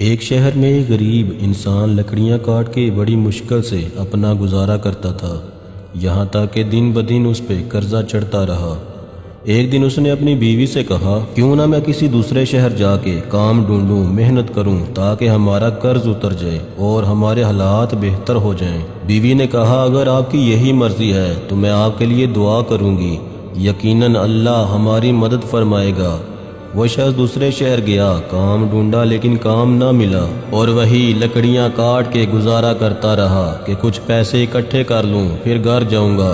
ایک شہر میں ایک غریب انسان لکڑیاں کاٹ کے بڑی مشکل سے اپنا گزارا کرتا تھا، یہاں تک کہ دن بدن اس پہ قرضہ چڑھتا رہا۔ ایک دن اس نے اپنی بیوی سے کہا، کیوں نہ میں کسی دوسرے شہر جا کے کام ڈھونڈوں، محنت کروں تاکہ ہمارا قرض اتر جائے اور ہمارے حالات بہتر ہو جائیں۔ بیوی نے کہا، اگر آپ کی یہی مرضی ہے تو میں آپ کے لیے دعا کروں گی، یقیناً اللہ ہماری مدد فرمائے گا۔ وہ شخص دوسرے شہر گیا، کام ڈھونڈا لیکن کام نہ ملا اور وہی لکڑیاں کاٹ کے گزارا کرتا رہا کہ کچھ پیسے اکٹھے کر لوں پھر گھر جاؤں گا۔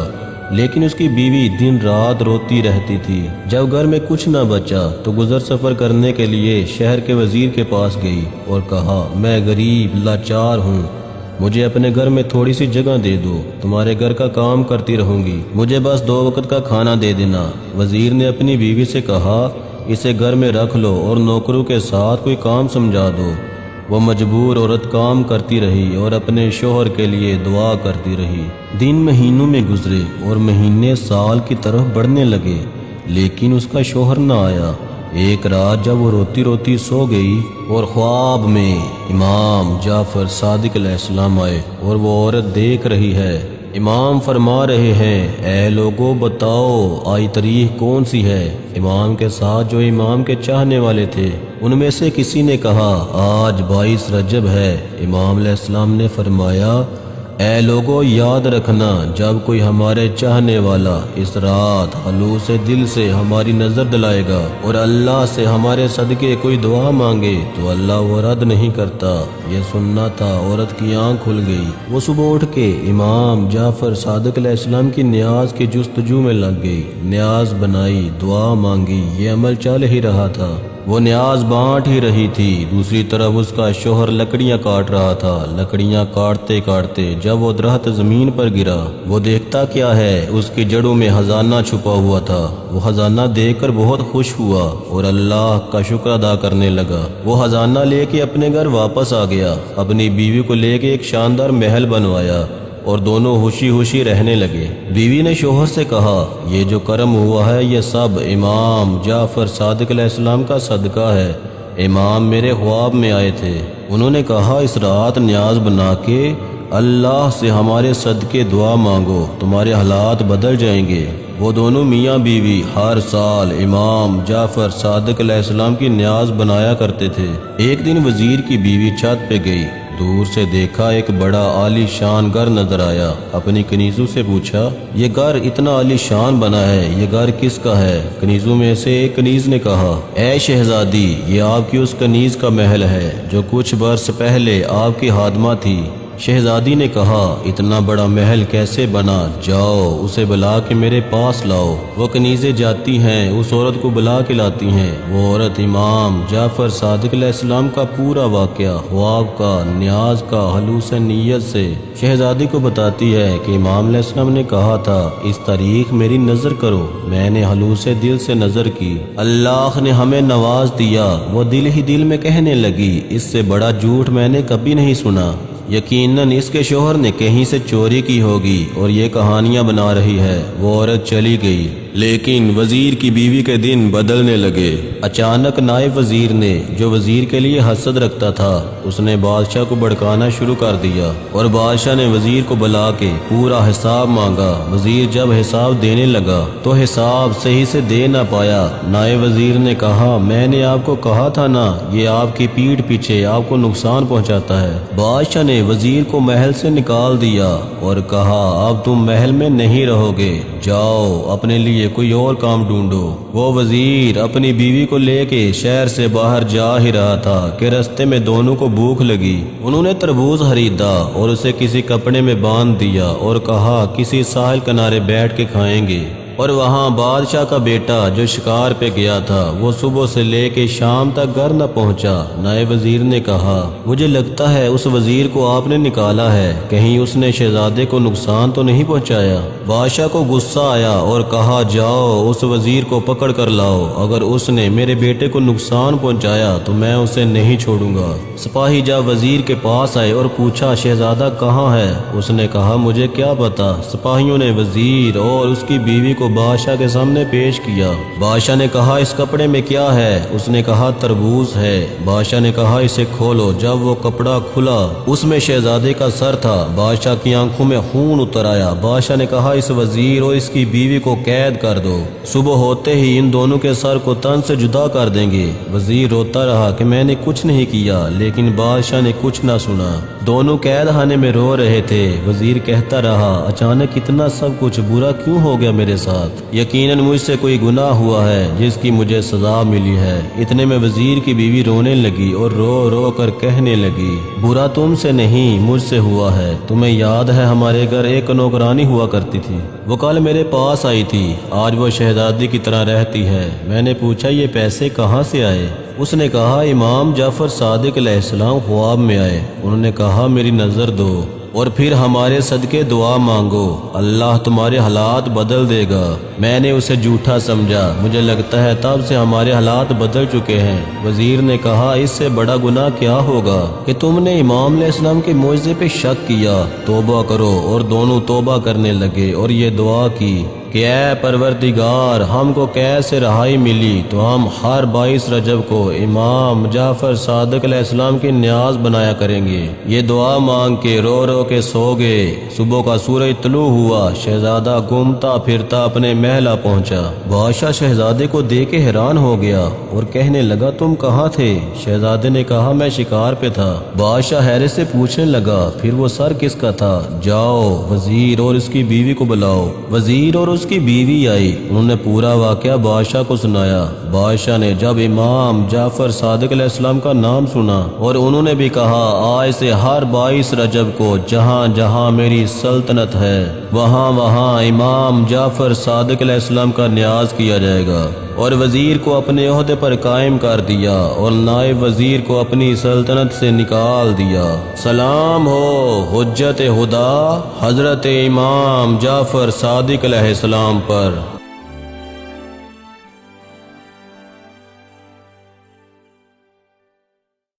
لیکن اس کی بیوی دن رات روتی رہتی تھی۔ جب گھر میں کچھ نہ بچا تو گزر سفر کرنے کے لیے شہر کے وزیر کے پاس گئی اور کہا، میں غریب لاچار ہوں، مجھے اپنے گھر میں تھوڑی سی جگہ دے دو، تمہارے گھر کا کام کرتی رہوں گی، مجھے بس 2 وقت کا کھانا دے دینا۔ وزیر نے اپنی بیوی سے کہا، اسے گھر میں رکھ لو اور نوکروں کے ساتھ کوئی کام سمجھا دو۔ وہ مجبور عورت کام کرتی رہی اور اپنے شوہر کے لیے دعا کرتی رہی۔ دن مہینوں میں گزرے اور مہینے سال کی طرف بڑھنے لگے، لیکن اس کا شوہر نہ آیا۔ ایک رات جب وہ روتی روتی سو گئی اور خواب میں امام جعفر صادق علیہ السلام آئے اور وہ عورت دیکھ رہی ہے۔ امام فرما رہے ہیں، اے لوگوں بتاؤ آج تاریخ کون سی ہے؟ امام کے ساتھ جو امام کے چاہنے والے تھے ان میں سے کسی نے کہا، آج 22 رجب ہے۔ امام علیہ السلام نے فرمایا، اے لوگوں یاد رکھنا، جب کوئی ہمارے چاہنے والا اس رات خلوص دل سے ہماری نظر دلائے گا اور اللہ سے ہمارے صدقے کوئی دعا مانگے تو اللہ وہ رد نہیں کرتا۔ یہ سننا تھا، عورت کی آنکھ کھل گئی۔ وہ صبح اٹھ کے امام جعفر صادق علیہ السلام کی نیاز کی جستجو میں لگ گئی، نیاز بنائی، دعا مانگی، یہ عمل چل ہی رہا تھا۔ وہ نیاز بانٹ ہی رہی تھی، دوسری طرف اس کا شوہر لکڑیاں کاٹ رہا تھا۔ لکڑیاں کاٹتے کاٹتے جب وہ درخت زمین پر گرا، وہ دیکھتا کیا ہے، اس کی جڑوں میں خزانہ چھپا ہوا تھا۔ وہ خزانہ دیکھ کر بہت خوش ہوا اور اللہ کا شکر ادا کرنے لگا۔ وہ خزانہ لے کے اپنے گھر واپس آ گیا، اپنی بیوی کو لے کے ایک شاندار محل بنوایا اور دونوں خوشی خوشی رہنے لگے۔ بیوی نے شوہر سے کہا، یہ جو کرم ہوا ہے یہ سب امام جعفر صادق علیہ السلام کا صدقہ ہے۔ امام میرے خواب میں آئے تھے، انہوں نے کہا، اس رات نیاز بنا کے اللہ سے ہمارے صدقے دعا مانگو، تمہارے حالات بدل جائیں گے۔ وہ دونوں میاں بیوی ہر سال امام جعفر صادق علیہ السلام کی نیاز بنایا کرتے تھے۔ ایک دن وزیر کی بیوی چھت پہ گئی، دور سے دیکھا ایک بڑا عالی شان گھر نظر آیا۔ اپنی کنیزوں سے پوچھا، یہ گھر اتنا عالی شان بنا ہے، یہ گھر کس کا ہے؟ کنیزوں میں سے ایک کنیز نے کہا، اے شہزادی، یہ آپ کی اس کنیز کا محل ہے جو کچھ برس پہلے آپ کی خادمہ تھی۔ شہزادی نے کہا، اتنا بڑا محل کیسے بنا؟ جاؤ اسے بلا کے میرے پاس لاؤ۔ وہ کنیزیں جاتی ہیں، اس عورت کو بلا کے لاتی ہیں۔ وہ عورت امام جعفر صادق علیہ السلام کا پورا واقعہ، خواب کا، نیاز کا، خلوص نیت سے شہزادی کو بتاتی ہے کہ امام علیہ السلام نے کہا تھا، اس تاریخ میری نظر کرو۔ میں نے خلوص دل سے نظر کی، اللہ نے ہمیں نواز دیا۔ وہ دل ہی دل میں کہنے لگی، اس سے بڑا جھوٹ میں نے کبھی نہیں سنا۔ یقیناً اس کے شوہر نے کہیں سے چوری کی ہوگی اور یہ کہانیاں بنا رہی ہے۔ وہ عورت چلی گئی، لیکن وزیر کی بیوی کے دن بدلنے لگے۔ اچانک نائب وزیر نے، جو وزیر کے لیے حسد رکھتا تھا، اس نے بادشاہ کو بھڑکانا شروع کر دیا اور بادشاہ نے وزیر کو بلا کے پورا حساب مانگا۔ وزیر جب حساب دینے لگا تو حساب صحیح سے دے نہ پایا۔ نائب وزیر نے کہا، میں نے آپ کو کہا تھا نا، یہ آپ کی پیٹھ پیچھے آپ کو نقصان پہنچاتا ہے۔ بادشاہ نے وزیر کو محل سے نکال دیا اور کہا، اب تم محل میں نہیں رہو گے، جاؤ اپنے لیے کوئی اور کام ڈھونڈو۔ وہ وزیر اپنی بیوی کو لے کے شہر سے باہر جا ہی رہا تھا کہ رستے میں دونوں کو بھوک لگی۔ انہوں نے تربوز خریدا اور اسے کسی کپڑے میں باندھ دیا اور کہا، کسی ساحل کنارے بیٹھ کے کھائیں گے۔ اور وہاں بادشاہ کا بیٹا جو شکار پہ گیا تھا، وہ صبح سے لے کے شام تک گھر نہ پہنچا۔ نائب وزیر نے کہا، مجھے لگتا ہے اس وزیر کو آپ نے نکالا ہے، کہیں اس نے شہزادے کو نقصان تو نہیں پہنچایا۔ بادشاہ کو غصہ آیا اور کہا، جاؤ اس وزیر کو پکڑ کر لاؤ، اگر اس نے میرے بیٹے کو نقصان پہنچایا تو میں اسے نہیں چھوڑوں گا۔ سپاہی جب وزیر کے پاس آئے اور پوچھا، شہزادہ کہاں ہے؟ اس نے کہا، مجھے کیا پتا۔ سپاہیوں نے وزیر اور اس کی بیوی کو بادشاہ کے سامنے پیش کیا۔ بادشاہ نے کہا اس کپڑے میں کیا ہے؟ اس نے کہا تربوز ہے۔ بادشاہ نے کہا اسے کھولو۔ جب وہ کپڑا کھلا اس میں شہزادے کا سر تھا۔ بادشاہ کی آنکھوں میں خون اتر آیا۔ بادشاہ نے کہا اس وزیر اور اس کی بیوی کو قید کر دو، صبح ہوتے ہی ان دونوں کے سر کو تن سے جدا کر دیں گے۔ وزیر روتا رہا کہ میں نے کچھ نہیں کیا، لیکن بادشاہ نے کچھ نہ سنا۔ دونوں قید خانے میں رو رہے تھے۔ وزیر کہتا رہا اچانک اتنا سب کچھ برا کیوں ہو گیا میرے ساتھ؟ یقیناً مجھ سے کوئی گناہ ہوا ہے جس کی مجھے سزا ملی ہے۔ اتنے میں وزیر کی بیوی رونے لگی اور رو رو کر کہنے لگی برا تم سے نہیں مجھ سے ہوا ہے۔ تمہیں یاد ہے ہمارے گھر ایک نوکرانی ہوا کرتی تھی، وہ کل میرے پاس آئی تھی۔ آج وہ شہزادی کی طرح رہتی ہے۔ میں نے پوچھا یہ پیسے کہاں سے آئے؟ اس نے کہا امام جعفر صادق علیہ السلام خواب میں آئے، انہوں نے کہا میری نظر دو اور پھر ہمارے صدقے دعا مانگو، اللہ تمہارے حالات بدل دے گا۔ میں نے اسے جھوٹا سمجھا، مجھے لگتا ہے تب سے ہمارے حالات بدل چکے ہیں۔ وزیر نے کہا اس سے بڑا گناہ کیا ہوگا کہ تم نے امام علیہ السلام کے معجزے پہ شک کیا؟ توبہ کرو۔ اور دونوں توبہ کرنے لگے اور یہ دعا کی کہ اے پروردگار ہم کو قید سے رہائی ملی تو ہم ہر 22 رجب کو امام جعفر صادق علیہ السلام کی نیاز بنایا کریں گے۔ یہ دعا مانگ کے رو رو کے سو گئے۔ صبح کا سورج طلوع ہوا، شہزادہ گھومتا پھرتا اپنے محل پہنچا۔ بادشاہ شہزادے کو دیکھ کے حیران ہو گیا اور کہنے لگا تم کہاں تھے؟ شہزادے نے کہا میں شکار پہ تھا۔ بادشاہ حیرت سے پوچھنے لگا پھر وہ سر کس کا تھا؟ جاؤ وزیر اور اس کی بیوی کو بلاؤ۔ وزیر اور اس کی بیوی آئی، انہوں نے پورا واقعہ بادشاہ کو سنایا۔ بادشاہ نے جب امام جعفر صادق علیہ السلام کا نام سنا اور انہوں نے بھی کہا آج سے ہر 22 رجب کو جہاں جہاں میری سلطنت ہے وہاں وہاں امام جعفر صادق علیہ السلام کا نیاز کیا جائے گا، اور وزیر کو اپنے عہدے پر قائم کر دیا اور نائب وزیر کو اپنی سلطنت سے نکال دیا۔ سلام ہو حجت خدا حضرت امام جعفر صادق علیہ السلام پر۔